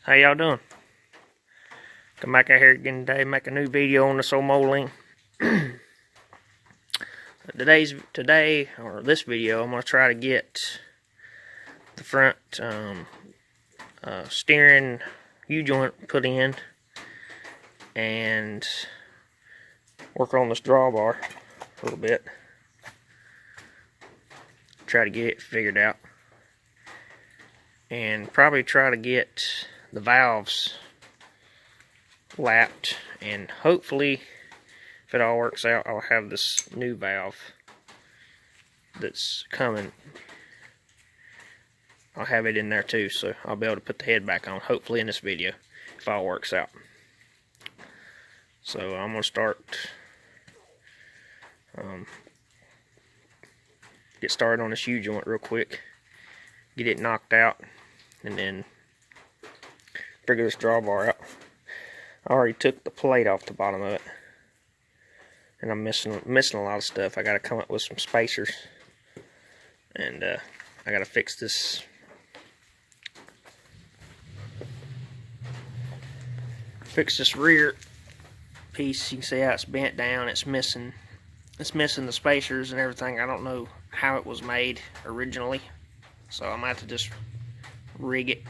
How y'all doing? Come back out here again today, make a new video on this old Moline. This video, I'm gonna try to get the front steering U-joint put in and work on this drawbar a little bit. Try to get it figured out, and probably try to get the valves lapped, and hopefully, if it all works out, I'll have this new valve that's coming. I'll have it in there too, so I'll be able to put the head back on, hopefully in this video, if all works out. So I'm going to start, get started on this U-joint real quick, get it knocked out, and then figure this drawbar out. I already took the plate off the bottom of it, and I'm missing a lot of stuff. I got to come up with some spacers, and I got to fix this rear piece. You can see how it's bent down. It's missing the spacers and everything. I don't know how it was made originally, so I'm gonna have to just rig it.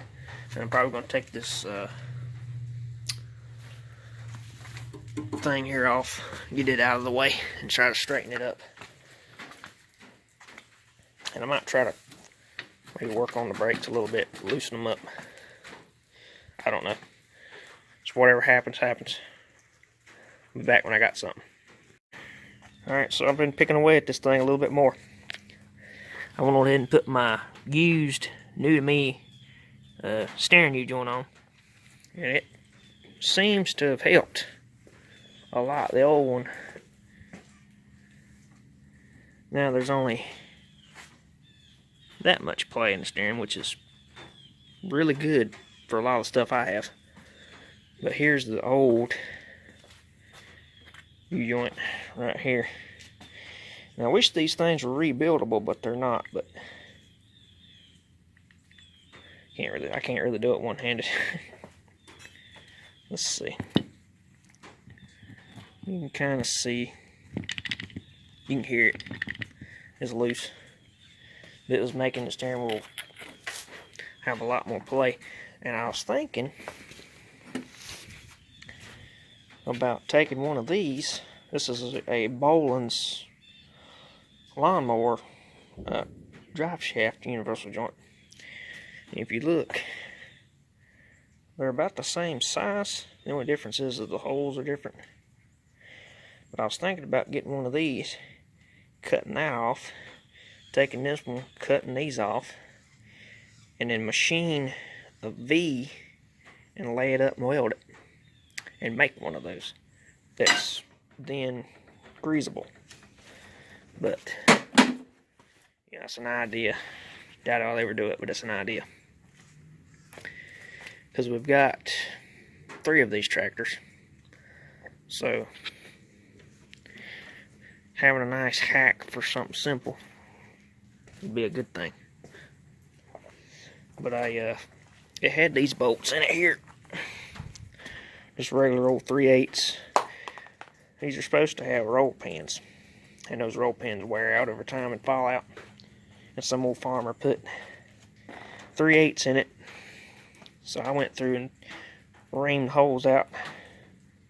And I'm probably gonna take this thing here off, get it out of the way, and try to straighten it up. And I might try to maybe work on the brakes a little bit, loosen them up. I don't know. So whatever happens, happens. I'll be back when I got something. Alright, so I've been picking away at this thing a little bit more. I went ahead and put my used, new to me, steering U-joint on. And it seems to have helped a lot. The old one, now there's only that much play in the steering, which is really good for a lot of stuff I have. But here's the old U-joint right here. Now I wish these things were rebuildable, but they're not. But I can't really do it one-handed. Let's see. You can kind of see, you can hear it. It's loose. It was making the steering wheel have a lot more play. And I was thinking about taking one of these. This is a Bolin's lawnmower drive shaft universal joint. And if you look, they're about the same size. The only difference is that the holes are different. But I was thinking about getting one of these, cutting that off, taking this one, cutting these off, and then machine a V and lay it up and weld it, and make one of those that's then greasable. But yeah, it's an idea. Doubt I'll ever do it, but it's an idea. Because we've got 3 of these tractors, so having a nice hack for something simple would be a good thing. But it had these bolts in it here, just regular old 3/8. These are supposed to have roll pins, and those roll pins wear out over time and fall out. And some old farmer put 3/8 in it, so I went through and reamed holes out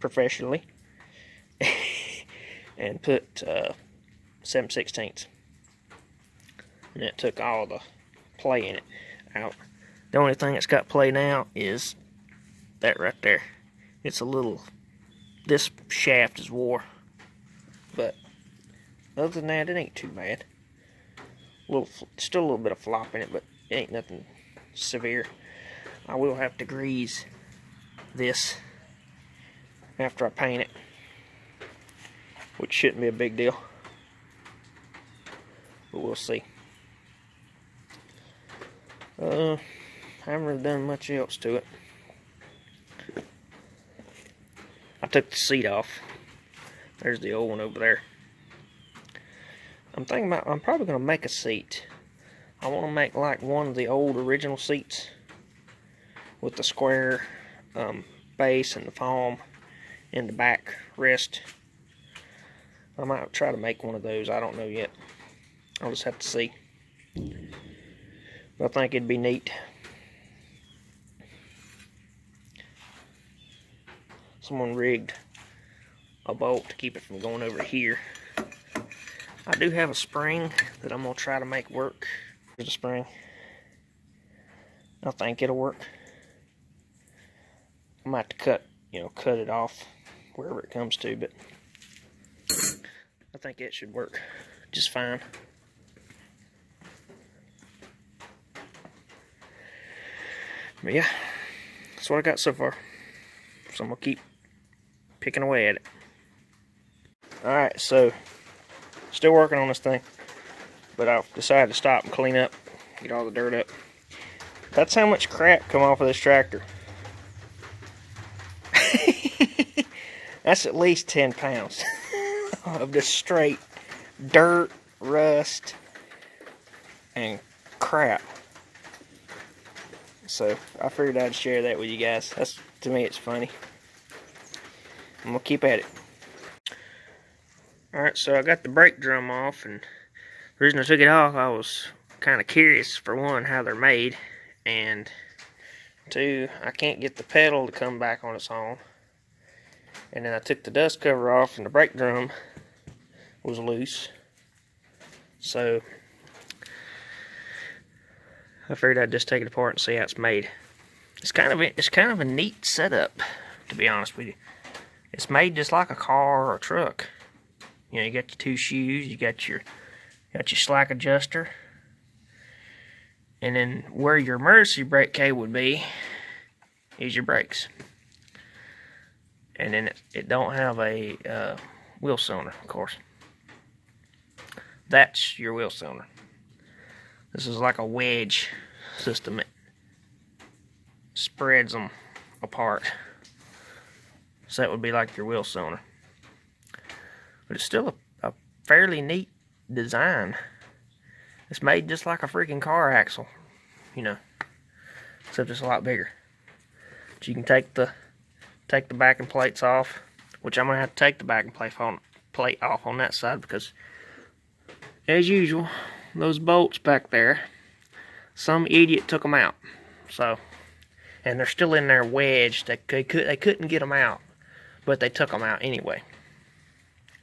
professionally and put 7/16, and it took all the play in it out. The only thing that's got play now is that right there. It's a little, this shaft is wore, but other than that, it ain't too bad. Still a little bit of flop in it, but it ain't nothing severe. I will have to grease this after I paint it, which shouldn't be a big deal, but we'll see. I haven't really done much else to it. I took the seat off. There's the old one over there. I'm thinking about, I'm probably going to make a seat. I want to make like one of the old original seats with the square base and the foam in the back rest. I might try to make one of those. I don't know yet. I'll just have to see. But I think it'd be neat. Someone rigged a bolt to keep it from going over here. I do have a spring that I'm going to try to make work. Here's a spring. I think it'll work. I might have to cut it off wherever it comes to, but I think it should work just fine. But yeah, that's what I got so far. So I'm going to keep picking away at it. Alright, so still working on this thing, but I've decided to stop and clean up, get all the dirt up. That's how much crap come off of this tractor. That's at least 10 pounds of just straight dirt, rust, and crap. So I figured I'd share that with you guys. To me, it's funny. I'm gonna keep at it. Alright, so I got the brake drum off, and the reason I took it off, I was kind of curious, for one, how they're made, and two, I can't get the pedal to come back on its own. And then I took the dust cover off, and the brake drum was loose. So I figured I'd just take it apart and see how it's made. It's kind of a neat setup, to be honest with you. It's made just like a car or a truck. You know, you got your two shoes, you got your slack adjuster, and then where your emergency brake cable would be is your brakes. And then it don't have a wheel cylinder, of course. That's your wheel cylinder. This is like a wedge system. It spreads them apart. So that would be like your wheel cylinder. But it's still a fairly neat design. It's made just like a freaking car axle, you know, except it's a lot bigger. But you can take the backing plates off, which I'm gonna have to take the backing plate off on that side, because as usual, those bolts back there, some idiot took them out. So, and they're still in there wedged. They couldn't get them out, but they took them out anyway.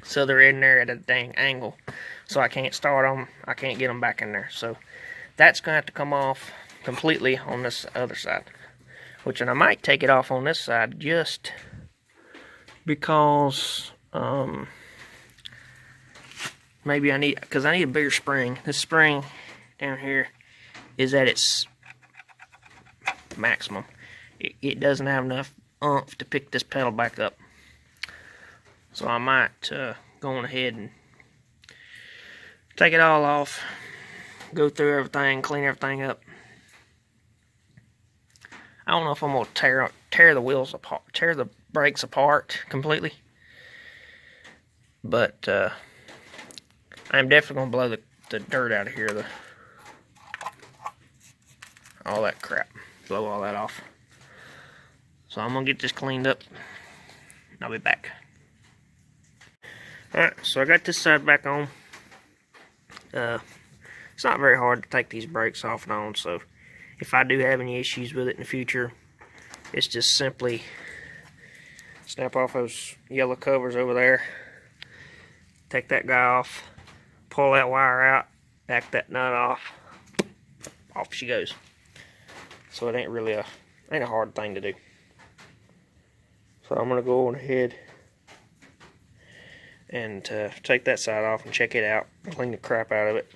So they're in there at a dang angle. So I can't start them. I can't get them back in there. So that's going to have to come off completely on this other side. And I might take it off on this side just because maybe I need a bigger spring. This spring down here is at its maximum. It doesn't have enough oomph to pick this pedal back up. So I might go on ahead and take it all off, go through everything, clean everything up. I don't know if I'm going to tear the wheels apart, tear the brakes apart completely. But I'm definitely going to blow the dirt out of here, all that crap, blow all that off. So I'm going to get this cleaned up, and I'll be back. Alright, so I got this side back on. It's not very hard to take these brakes off and on, so if I do have any issues with it in the future, it's just simply snap off those yellow covers over there, take that guy off, pull that wire out, back that nut off she goes. So it ain't really a hard thing to do. So I'm gonna go on ahead and take that side off and check it out, clean the crap out of it,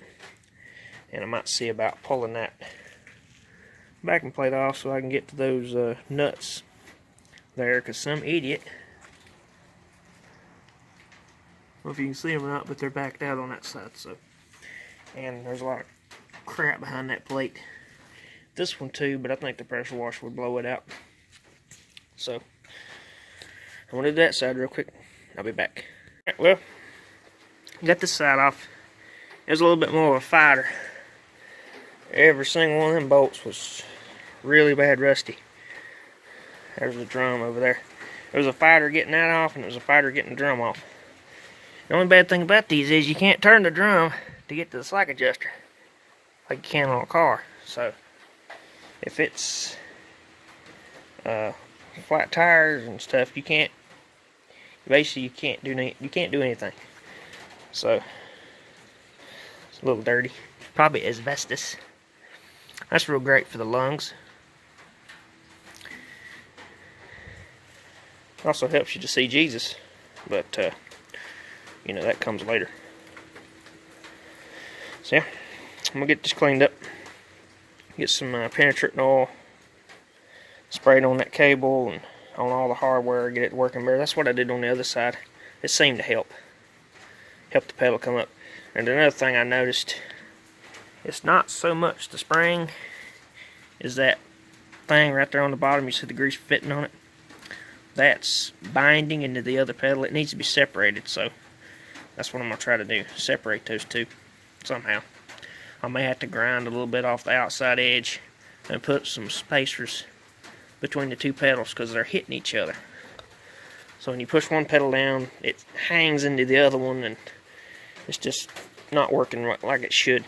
and I might see about pulling that backing plate off so I can get to those nuts there, because some idiot, I don't know if you can see them or not, but they're backed out on that side. So, and there's a lot of crap behind that plate. This one too, but I think the pressure washer would blow it out. So I'm gonna do that side real quick. I'll be back. Right, well, got this side off. It was a little bit more of a fighter. Every single one of them bolts was really bad rusty. There's the drum over there. There was a fighter getting that off, and there was a fighter getting the drum off. The only bad thing about these is you can't turn the drum to get to the slack adjuster like you can on a car. So if it's flat tires and stuff, you can't. Basically, you can't do anything. So it's a little dirty. Probably asbestos. That's real great for the lungs. Also helps you to see Jesus, but you know, that comes later. So yeah, I'm gonna get this cleaned up. Get some penetrating oil sprayed on that cable and on all the hardware. Get it working better. That's what I did on the other side. It seemed to help the pedal come up. And another thing I noticed, it's not so much the spring, is that thing right there on the bottom. You see the grease fitting on it? That's binding into the other pedal. It needs to be separated, so that's what I'm going to try to do. Separate those two somehow. I may have to grind a little bit off the outside edge and put some spacers between the two pedals because they're hitting each other. So when you push one pedal down, it hangs into the other one and it's just not working like it should.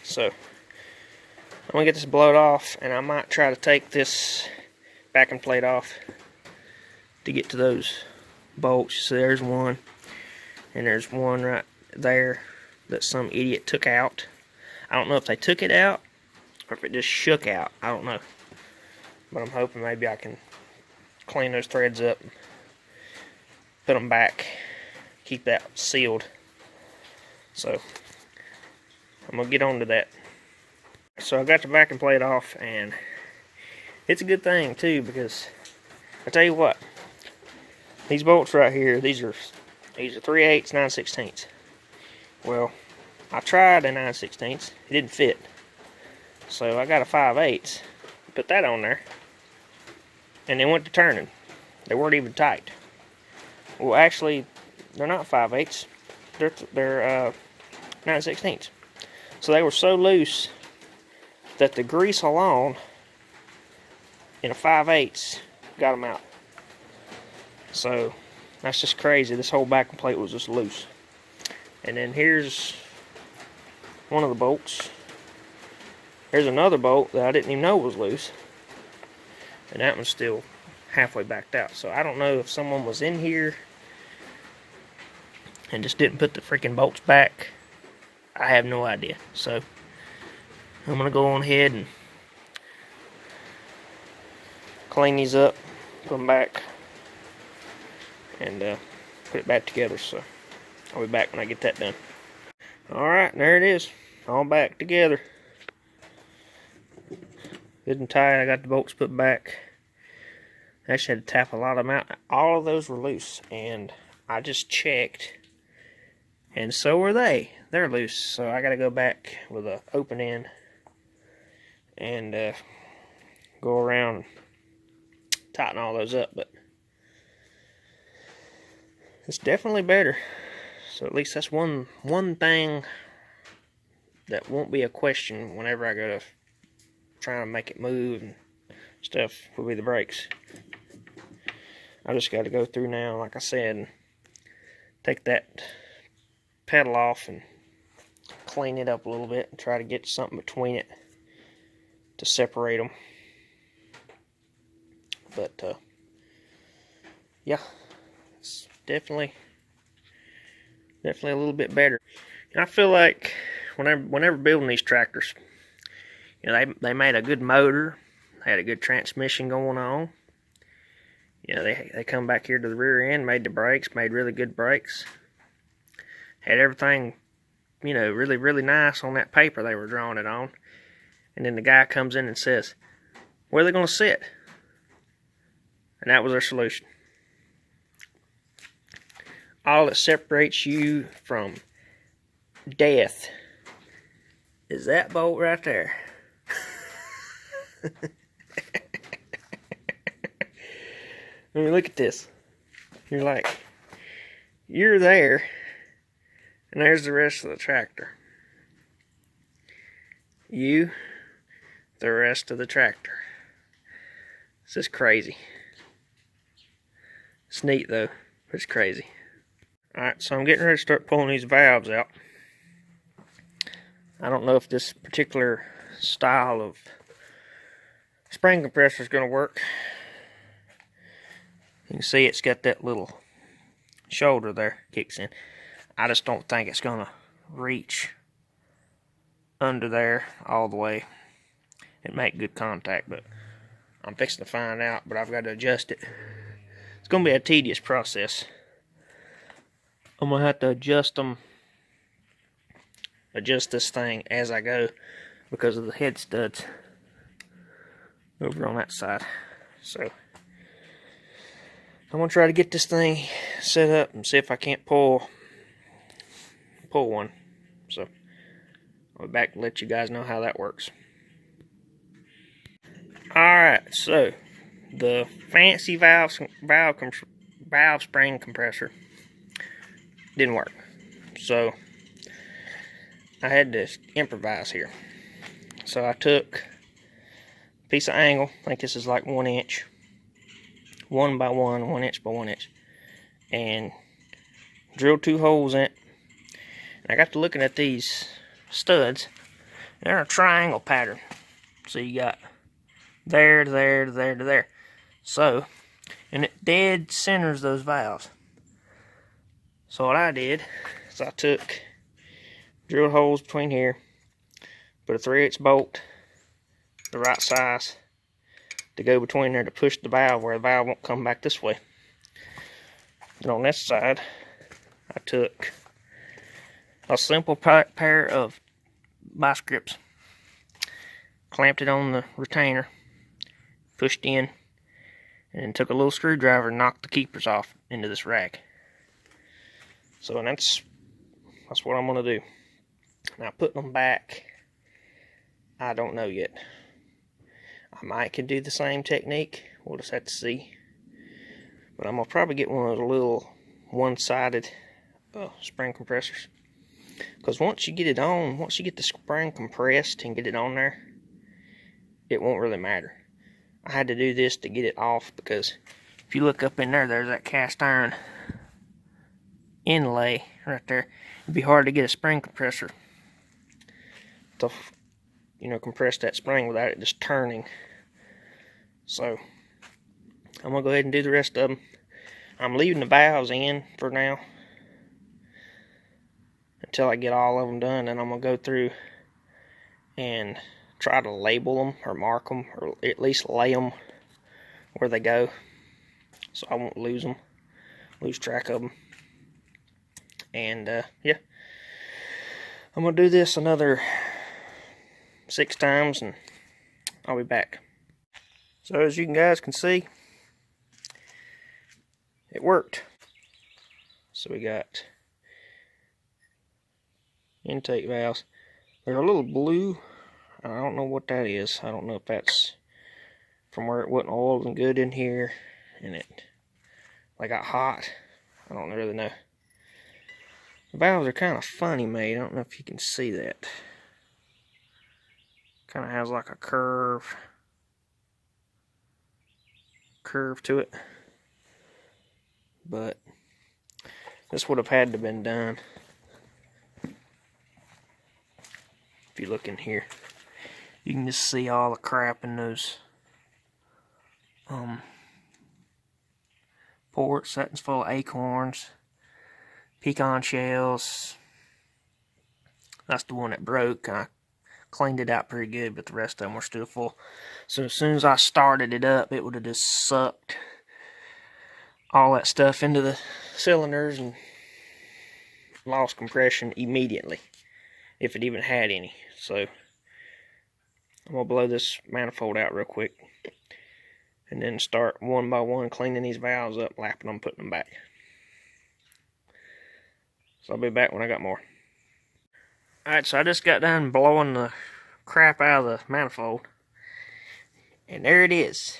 So I'm going to get this blowed off, and I might try to take this backing plate off to get to those bolts. So there's one, and there's one right there that some idiot took out. I don't know if they took it out or if it just shook out. I don't know, but I'm hoping maybe I can clean those threads up, put them back, keep that sealed. So I'm gonna get on to that. So I got the backing plate off, and it's a good thing too, because I tell you what, these bolts right here, these are 3/8, 9/16. Well, I tried a 9/16. It didn't fit, so I got a 5/8. Put that on there, and they went to turning. They weren't even tight. Well, actually, they're not 5/8. They're 9/16. So they were so loose that the grease alone in a 5/8 got them out. So that's just crazy. This whole backing plate was just loose. And then here's one of the bolts. There's another bolt that I didn't even know was loose, and that one's still halfway backed out. So I don't know if someone was in here and just didn't put the freaking bolts back. I have no idea. So I'm gonna go on ahead and clean these up, put them back, and put it back together. So I'll be back when I get that done. Alright, there it is, all back together. Good and tight. I got the bolts put back. I actually had to tap a lot of them out. All of those were loose, and I just checked, and so were they. They're loose, so I gotta go back with an open end and go around and tighten all those up. But it's definitely better. So at least that's one thing that won't be a question whenever I go to trying to make it move and stuff, will be the brakes. I just got to go through now, like I said, and take that pedal off and clean it up a little bit and try to get something between it to separate them. But yeah, it's definitely a little bit better. And I feel like whenever building these tractors, you know, they made a good motor, they had a good transmission going on. You know, they come back here to the rear end, made the brakes, made really good brakes. Had everything, you know, really, really nice on that paper they were drawing it on. And then the guy comes in and says, where are they going to sit? And that was their solution. All that separates you from death is that bolt right there. I mean, look at this. You're like, you're there, and there's the rest of the tractor. You, the rest of the tractor. It's just crazy. It's neat though, but it's crazy. Alright, so I'm getting ready to start pulling these valves out. I don't know if this particular style of spring compressor is going to work. You can see it's got that little shoulder there, kicks in. I just don't think it's going to reach under there all the way and make good contact, but I'm fixing to find out, but I've got to adjust it. It's going to be a tedious process. I'm going to have to adjust this thing as I go because of the head studs over on that side. So I'm going to try to get this thing set up and see if I can't pull one. So I'll be back to let you guys know how that works. Alright, so the fancy valve spring compressor didn't work. So I had to improvise here. So I took a piece of angle, I think this is like 1 inch, 1 by 1, 1 inch by 1 inch, and drilled 2 holes in it. And I got to looking at these studs, and they're a triangle pattern. So you got there to there to there to there. So, and it dead centers those valves. So what I did is I took, drilled holes between here, put a 3/8 bolt, the right size, to go between there to push the valve where the valve won't come back this way. And on this side, I took a simple pair of vice grips, clamped it on the retainer, pushed in, and then took a little screwdriver and knocked the keepers off into this rack. So that's what I'm going to do. Now putting them back, I don't know yet. I might could do the same technique. We'll just have to see. But I'm going to probably get one of those little one-sided spring compressors. Because once you get it on, once you get the spring compressed and get it on there, it won't really matter. I had to do this to get it off because if you look up in there, there's that cast iron inlay right there. It'd be hard to get a spring compressor to, compress that spring without it just turning. So I'm gonna go ahead and do the rest of them. I'm leaving the valves in for now until I get all of them done, and I'm gonna go through and try to label them or mark them, or at least lay them where they go, so I won't lose track of them. And yeah, I'm gonna do this another 6 times and I'll be back. So as you guys can see, it worked. So we got intake valves. There's a little blue, I don't know what that is. I don't know if that's from where it wasn't oiled and good in here and it got hot. I don't really know. The valves are kind of funny made. I don't know if you can see that. Kind of has like a curve to it. But this would have had to have been done. If you look in here, you can just see all the crap in those ports. That's full of acorns, pecan shells. That's the one that broke. I cleaned it out pretty good, but the rest of them were still full. So as soon as I started it up, it would have just sucked all that stuff into the cylinders and lost compression immediately, if it even had any. So I'm gonna blow this manifold out real quick and then start one by one cleaning these valves up, lapping them, putting them back. So I'll be back when I got more. Alright, so I just got done blowing the crap out of the manifold, and there it is.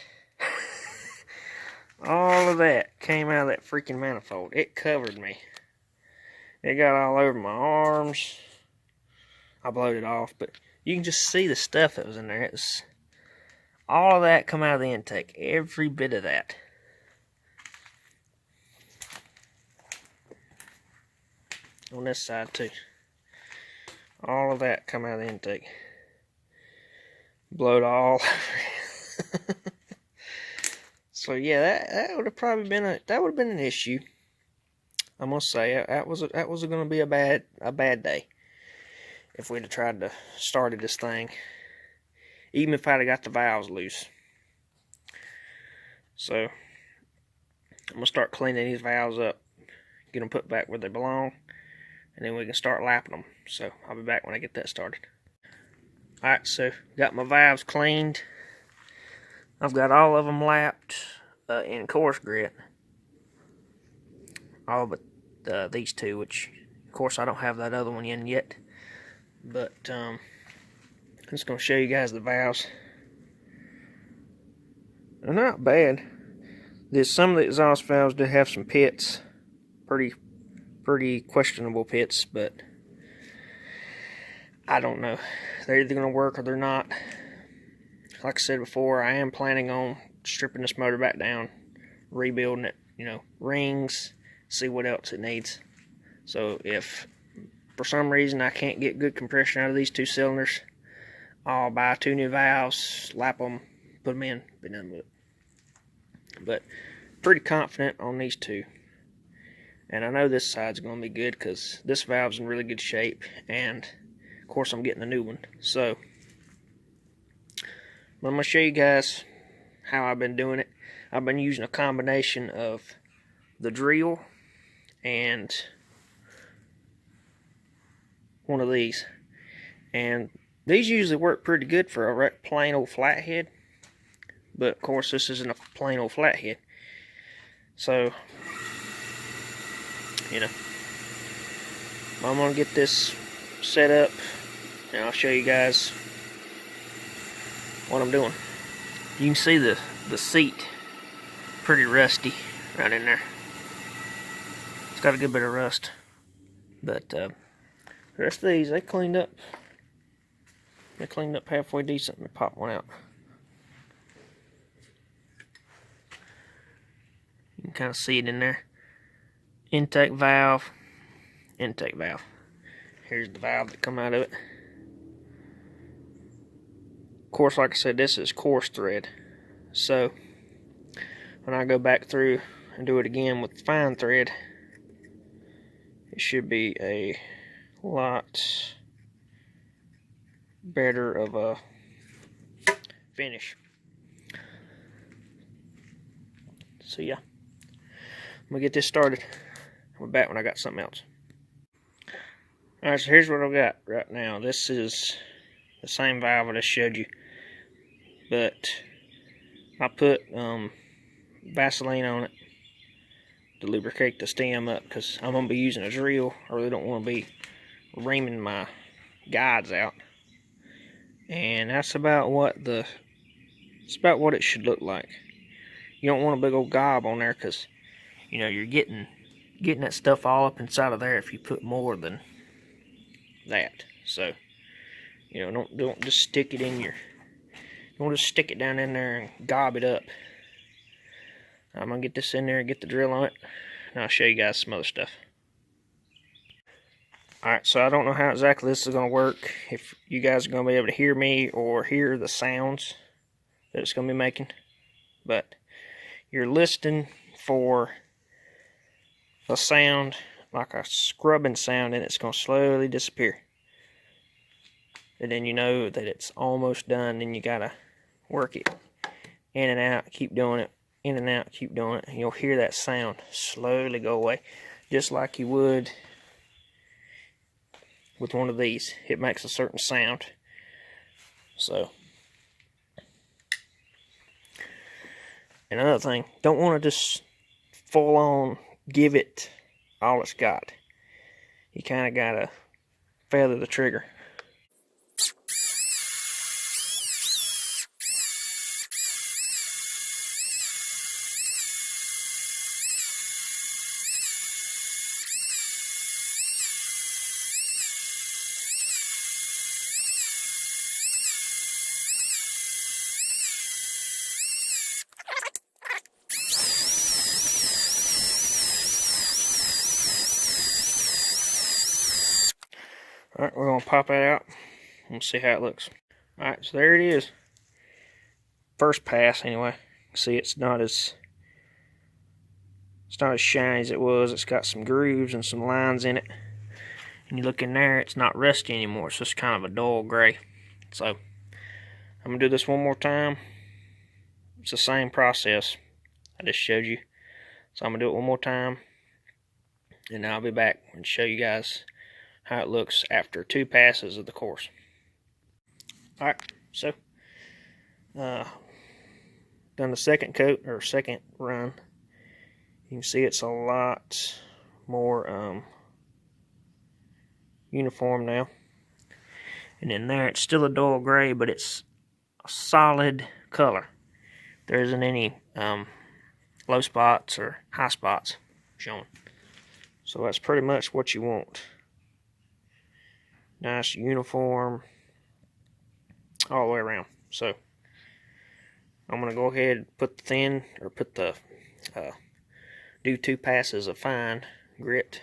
All of that came out of that freaking manifold. It covered me. It got all over my arms. I blowed it off, but you can just see the stuff that was in there. It was All of that come out of the intake. Every bit of that. On this side too. All of that come out of the intake. Blowed all. So yeah, that would have probably been an issue. I must say that was going to be a bad day if we'd have tried to started this thing, even if I'd have got the valves loose. So I'm gonna start cleaning these valves up, get them put back where they belong, and then we can start lapping them. So I'll be back when I get that started. Alright, so got my valves cleaned. I've got all of them lapped in coarse grit. All but these two, which of course I don't have that other one in yet. But I'm just going to show you guys the valves. They're not bad. There's some of the exhaust valves do have some pits. Pretty questionable pits, but I don't know. They're either going to work or they're not. Like I said before, I am planning on stripping this motor back down, rebuilding it, rings, see what else it needs. So if for some reason I can't get good compression out of these two cylinders, I'll buy 2 new valves, lap them, put them in, be done with it. But pretty confident on these two. And I know this side's going to be good because this valve's in really good shape, and of course I'm getting a new one. So I'm going to show you guys how I've been doing it. I've been using a combination of the drill and one of these. And these usually work pretty good for a plain old flathead. But of course this isn't a plain old flathead. So, I'm going to get this set up and I'll show you guys what I'm doing. You can see the seat pretty rusty right in there. It's got a good bit of rust, but the rest of these they cleaned up halfway decent and popped one out. You can kind of see it in there. Intake valve. Here's the valve that come out of it. Of course, like I said, this is coarse thread. So when I go back through and do it again with fine thread, it should be a lot better of a finish. So yeah, I'm gonna get this started. I'll be back when I got something else. Alright, so here's what I've got right now. This is the same valve I just showed you, but I put Vaseline on it to lubricate the stem up because I'm going to be using a drill. I really don't want to be reaming my guides out. And that's about what it should look like. You don't want a big old gob on there because you're getting that stuff all up inside of there if you put more than that. So don't just stick it in don't just stick it down in there and gob it up. I'm gonna get this in there and get the drill on it, and I'll show you guys some other stuff. Alright, so I don't know how exactly this is gonna work, if you guys are gonna be able to hear me or hear the sounds that it's gonna be making, but you're listening for a sound like a scrubbing sound, and it's gonna slowly disappear. And then you know that it's almost done, and you gotta work it in and out, keep doing it, in and out, keep doing it, and you'll hear that sound slowly go away, just like you would with one of these. It makes a certain sound. So, and another thing, don't want to just full on give it all it's got. You kind of gotta feather the trigger. Alright, we're going to pop that out and see how it looks. Alright, so there it is. First pass, anyway. See, it's not as shiny as it was. It's got some grooves and some lines in it. And you look in there, it's not rusty anymore. It's just kind of a dull gray. So, I'm going to do this one more time. It's the same process I just showed you. So I'm going to do it one more time. And then I'll be back and show you guys how it looks after 2 passes of the course. Alright, so done the second coat, or second run. You can see it's a lot more uniform now. And in there it's still a dull gray, but it's a solid color. There isn't any low spots or high spots showing. So that's pretty much what you want. Nice uniform all the way around. So I'm gonna go ahead and put the thin, or put the do 2 passes of fine grit,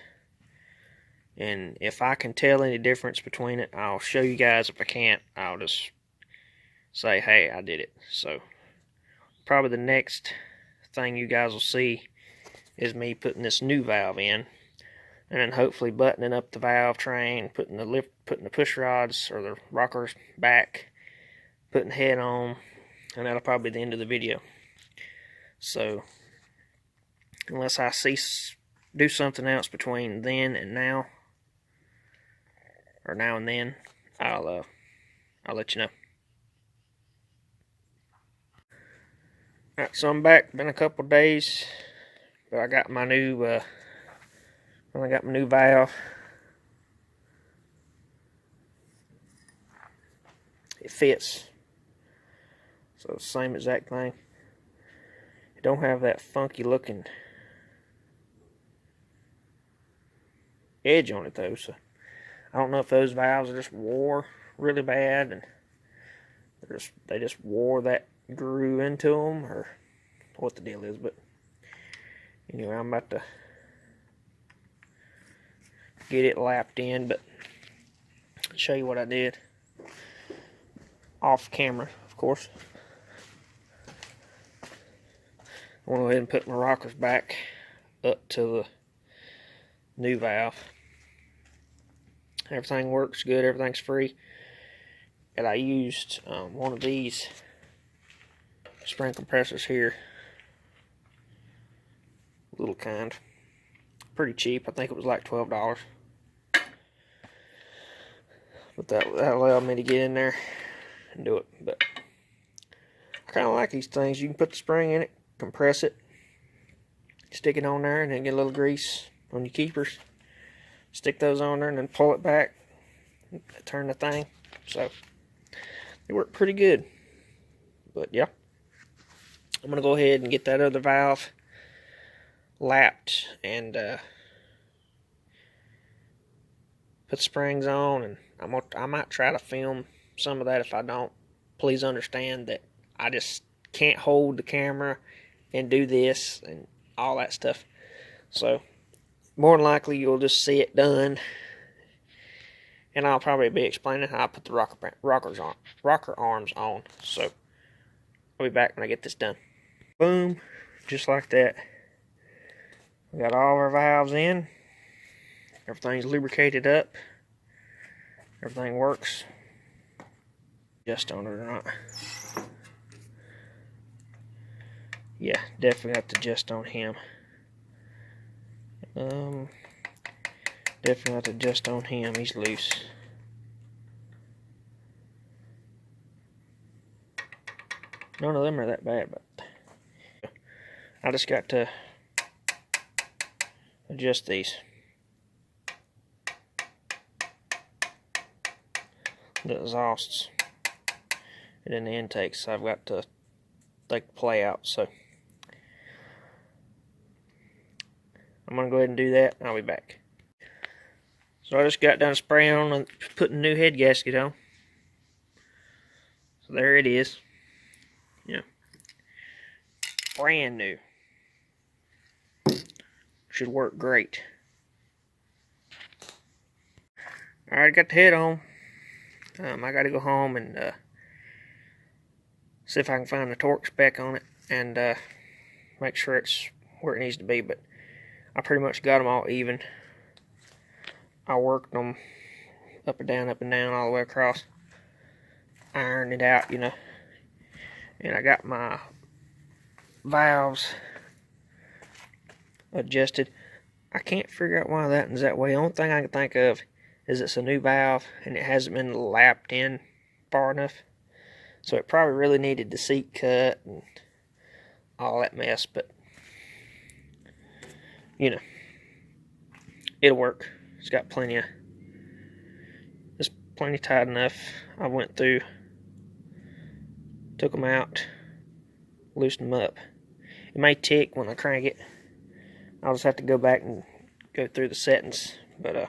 and if I can tell any difference between it, I'll show you guys. If I can't, I'll just say, hey, I did it. So probably the next thing you guys will see is me putting this new valve in, and then hopefully buttoning up the valve train, putting the push rods or the rockers back, putting the head on, and that'll probably be the end of the video. So unless I do something else between then and now, or now and then, I'll let you know. Alright, so I'm back. Been a couple days, but I got my new valve. It fits. So same exact thing. It don't have that funky looking edge on it though. So I don't know if those valves are just wore really bad and they just wore that groove into them, or what the deal is. But anyway, I'm about to get it lapped in, but I'll show you what I did off camera, of course. I went ahead and put my rockers back up to the new valve. Everything works good, everything's free. And I used one of these spring compressors here, little kind, pretty cheap. I think it was like $12, but that allowed me to get in there and do it. But I kind of like these things. You can put the spring in it, compress it, stick it on there, and then get a little grease on your keepers, stick those on there, and then pull it back, turn the thing. So they work pretty good. But yeah, I'm gonna go ahead and get that other valve lapped and put springs on, and I might try to film some of that. If I don't, please understand that I just can't hold the camera and do this and all that stuff. So more than likely you'll just see it done, and I'll probably be explaining how I put the rocker arms on. So I'll be back when I get this done. Boom, just like that. We got all our valves in. Everything's lubricated up. Everything works. Just on it or not. Yeah, definitely have to adjust on him. Definitely have to adjust on him. He's loose. None of them are that bad, but I just got to adjust these. The exhausts and then the intakes. So I've got to take the play out. So I'm gonna go ahead and do that, and I'll be back. So I just got done spraying on and putting a new head gasket on. So there it is. Yeah, brand new. Should work great. I already got the head on. I got to go home and see if I can find the torque spec on it and make sure it's where it needs to be. But I pretty much got them all even. I worked them up and down, all the way across. Ironed it out, you know. And I got my valves adjusted. I can't figure out why that one's that way. The only thing I can think of is it's a new valve and it hasn't been lapped in far enough. So it probably really needed the seat cut and all that mess, but you know, it'll work. It's got plenty tight enough. I went through, took them out, loosened them up. It may tick when I crank it. I'll just have to go back and go through the settings. But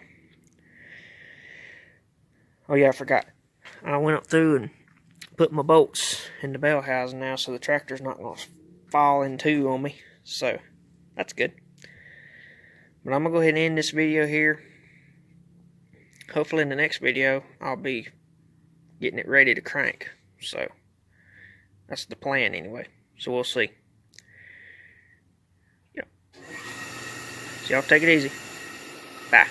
oh yeah, I forgot. I went up through and put my bolts in the bell housing now, so the tractor's not going to fall in two on me. So that's good. But I'm going to go ahead and end this video here. Hopefully in the next video, I'll be getting it ready to crank. So that's the plan anyway. So we'll see. Yep. So y'all take it easy. Bye.